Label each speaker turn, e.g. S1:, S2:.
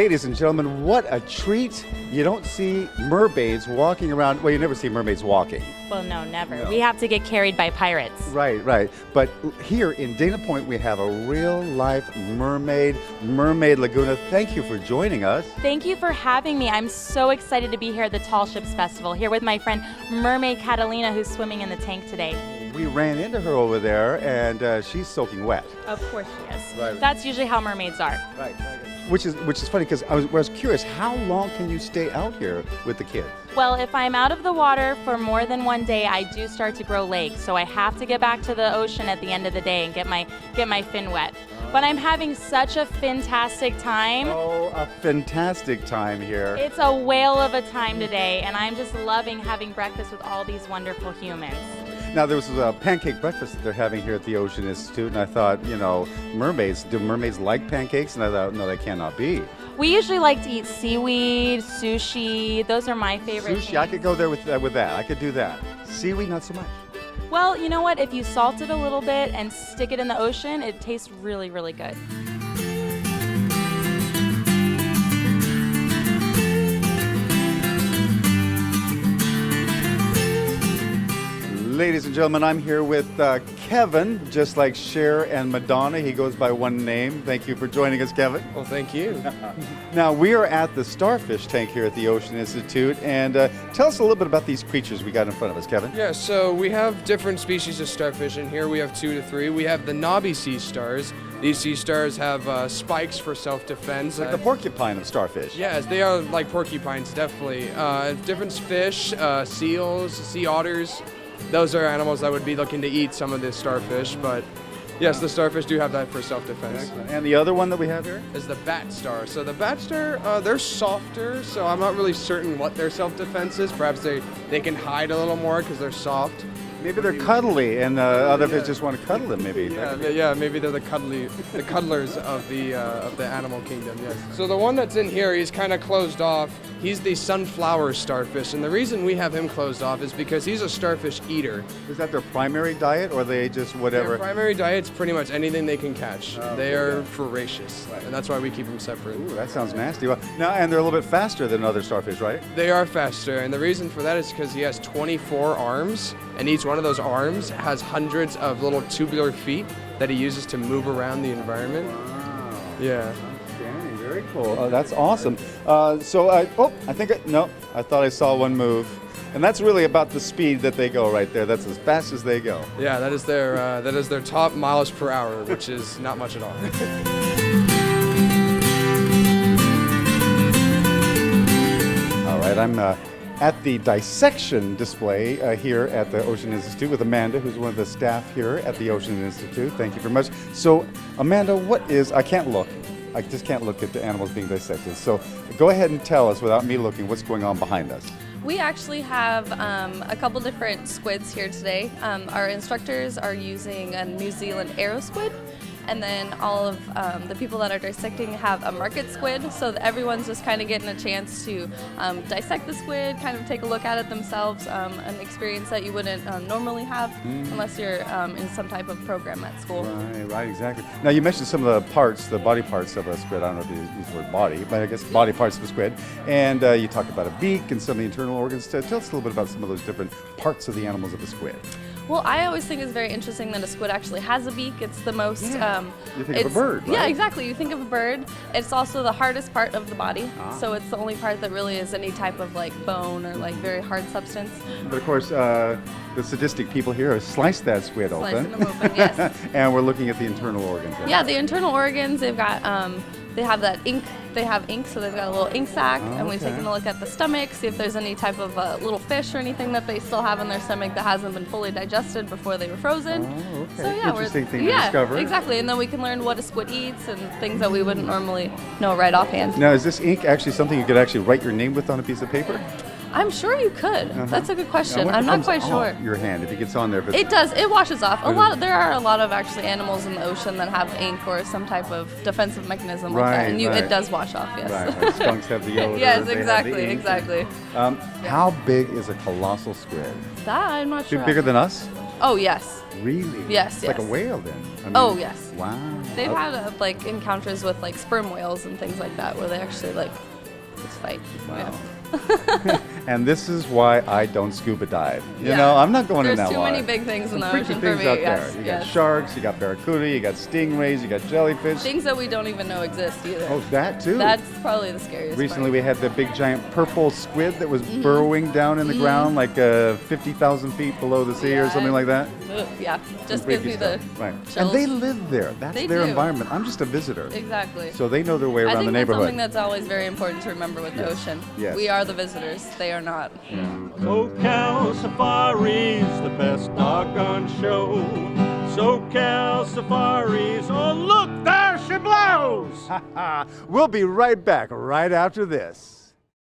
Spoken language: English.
S1: Ladies and gentlemen, what a treat. You don't see mermaids walking around. Well, you never see mermaids walking.
S2: Well, no, never.
S1: No.
S2: We have to get carried by pirates.
S1: Right. But here in Dana Point, we have a real-life mermaid, Mermaid Laguna. Thank you for joining us.
S2: Thank you for having me. I'm so excited to be here at the Tall Ships Festival, here with my friend Mermaid Catalina, who's swimming in the tank today.
S1: We ran into her over there, and she's soaking wet.
S2: Of course she is.
S1: Right.
S2: That's usually how mermaids are.
S1: Right. Which is funny, because I was curious, how long can you stay out here with the kids?
S2: Well, if I'm out of the water for more than one day, I do start to grow legs. So I have to get back to the ocean at the end of the day and get my fin wet. But I'm having such a fantastic time.
S1: Oh, a fantastic time here.
S2: It's a whale of a time today, and I'm just loving having breakfast with all these wonderful humans.
S1: Now, there was a pancake breakfast that they're having here at the Ocean Institute, and I thought, mermaids, do mermaids like pancakes? And I thought, no, they cannot be.
S2: We usually like to eat seaweed, sushi. Those are my favorite
S1: Sushi,
S2: things.
S1: I could go there with that. I could do that. Seaweed, not so much.
S2: Well, you know what? If you salt it a little bit and stick it in the ocean, it tastes really, really good.
S1: Ladies and gentlemen, I'm here with Kevin, just like Cher and Madonna. He goes by one name. Thank you for joining us, Kevin.
S3: Well, thank you.
S1: Now, we are at the Starfish Tank here at the Ocean Institute, and tell us a little bit about these creatures we got in front of us, Kevin.
S3: Yeah, so we have different species of starfish in here. We have 2 to 3. We have the knobby sea stars. These sea stars have spikes for self-defense.
S1: Like the porcupine of starfish.
S3: Yes, they are like porcupines, definitely. Different fish, seals, sea otters. Those are animals that would be looking to eat some of this starfish, but yes, the starfish do have that for self-defense.
S1: Excellent. And the other one that we have here?
S3: Is the bat star. So the bat star, they're softer, so I'm not really certain what their self-defense is. Perhaps they can hide a little more because they're soft.
S1: Maybe they're cuddly, and other fish just want to cuddle them. Maybe.
S3: Yeah, maybe they're the cuddlers of the animal kingdom. Yes. So the one that's in here, he's kind of closed off. He's the sunflower starfish, and the reason we have him closed off is because he's a starfish eater.
S1: Is that their primary diet, or they just whatever?
S3: Their primary diet's pretty much anything they can catch.
S1: Oh,
S3: they are
S1: yeah.
S3: voracious, and that's why we keep them separate.
S1: Ooh, that sounds nasty. Well, now, and they're a little bit faster than other starfish, right?
S3: They are faster, and the reason for that is because he has 24 arms, and each one of those arms has hundreds of little tubular feet that he uses to move around the environment.
S1: Wow.
S3: Yeah.
S1: Outstanding. Very cool. Oh, that's awesome. I thought I saw one move. And that's really about the speed that they go right there. That's as fast as they go.
S3: Yeah, that is their top miles per hour, which is not much at all.
S1: All right, I'm at the dissection display here at the Ocean Institute with Amanda, who's one of the staff here at the Ocean Institute. Thank you very much. So, Amanda, I just can't look at the animals being dissected. So go ahead and tell us, without me looking, what's going on behind us.
S4: We actually have a couple different squids here today. Our instructors are using a New Zealand arrow squid, and then all of the people that are dissecting have a market squid, so that everyone's just kind of getting a chance to dissect the squid, kind of take a look at it themselves, an experience that you wouldn't normally have unless you're in some type of program at school.
S1: Right, exactly. Now, you mentioned some of the parts, the body parts of a squid. I don't know if you use the word body, but I guess body parts of a squid. And you talked about a beak and some of the internal organs. Tell us a little bit about some of those different parts of the animals of a squid.
S4: Well, I always think it's very interesting that a squid actually has a beak. It's the most...
S1: you think of a bird, right?
S4: Yeah, exactly. You think of a bird. It's also the hardest part of the body. So it's the only part that really is any type of like bone or like very hard substance.
S1: But of course, the sadistic people here have sliced that squid open.
S4: Slicing them open, yes.
S1: And we're looking at the internal organs.
S4: Yeah, the internal organs, they've got... they have that ink. They have ink, so they've got a little ink sac, and we've taken a look at the stomach, see if there's any type of little fish or anything that they still have in their stomach that hasn't been fully digested before they were frozen.
S1: Oh, okay.
S4: So yeah,
S1: Interesting thing to discover.
S4: Exactly, and then we can learn what a squid eats and things that we wouldn't normally know right offhand.
S1: Now, is this ink actually something you could actually write your name with on a piece of paper?
S4: I'm sure you could. That's a good question. I'm not quite sure.
S1: Your hand, if it gets on there.
S4: It does. It washes off. There are a lot of actually animals in the ocean that have ink or some type of defensive mechanism like that, and it does wash off. Yes.
S1: Right. Like skunks have the odor.
S4: Yes,
S1: they have
S4: exactly,
S1: the ink.
S4: exactly.
S1: How big is a colossal squid?
S4: That I'm not sure.
S1: Bigger than us?
S4: Oh, yes.
S1: Really?
S4: Yes,
S1: It's like a
S4: yes.
S1: whale then. I mean,
S4: Oh, yes.
S1: Wow.
S4: They've had like encounters with like sperm whales and things like that where they actually like just fight.
S1: Wow.
S4: Yeah.
S1: And this is why I don't scuba dive. You
S4: Yeah.
S1: know, I'm not going in
S4: There's
S1: that
S4: too
S1: water.
S4: many big things in the
S1: Freaky
S4: ocean for
S1: things
S4: me.
S1: out
S4: Yes,
S1: there. You
S4: yes.
S1: got sharks, you got barracuda, you got stingrays, you got jellyfish.
S4: Things that we don't even know exist either.
S1: Oh, that too.
S4: That's probably the scariest
S1: Recently,
S4: part.
S1: we had the big giant purple squid that was burrowing down in the ground like 50,000 feet below the sea or
S4: Yeah,
S1: something like that.
S4: Ugh, yeah, just
S1: Some
S4: gives
S1: freaky
S4: me the
S1: stuff. Right. And
S4: chills.
S1: they live there. That's
S4: They
S1: their
S4: do.
S1: environment. I'm just a visitor.
S4: Exactly.
S1: So they know their way
S4: I
S1: around
S4: think
S1: the
S4: that's
S1: neighborhood.
S4: something that's always very important to remember with the ocean.
S1: Yes.
S4: We are the visitors. They are not.
S5: SoCal Safari's the best doggone show. SoCal Safari's, oh look, there she blows!
S1: We'll be right back right after this.